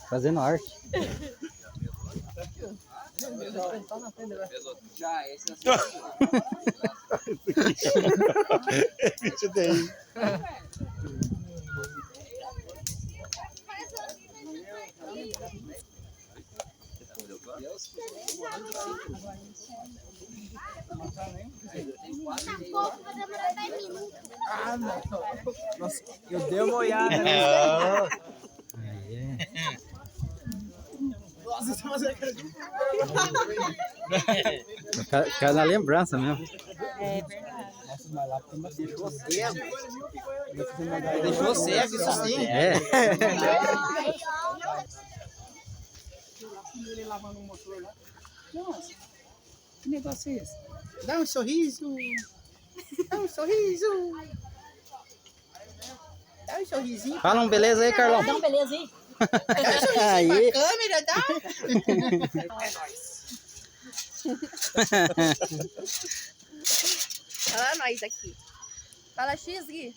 Fazendo arte. Já, esse é Esse daí. Ah, não. Nossa, eu dei uma olhada. Nossa, isso é uma cara de... Cai na lembrança mesmo. É verdade. Nossa, mas lá tem bastante. Deixou cego. Deixou cego, isso sim. É. Ele lavando o motor lá. Nossa, que negócio é esse? Dá um sorriso. Dá um sorriso. Dá um sorrisinho. Fala um beleza aí, Carlão. Dá um beleza aí. Aí. Câmera, dá. Fala nós aqui. Fala X, Gui.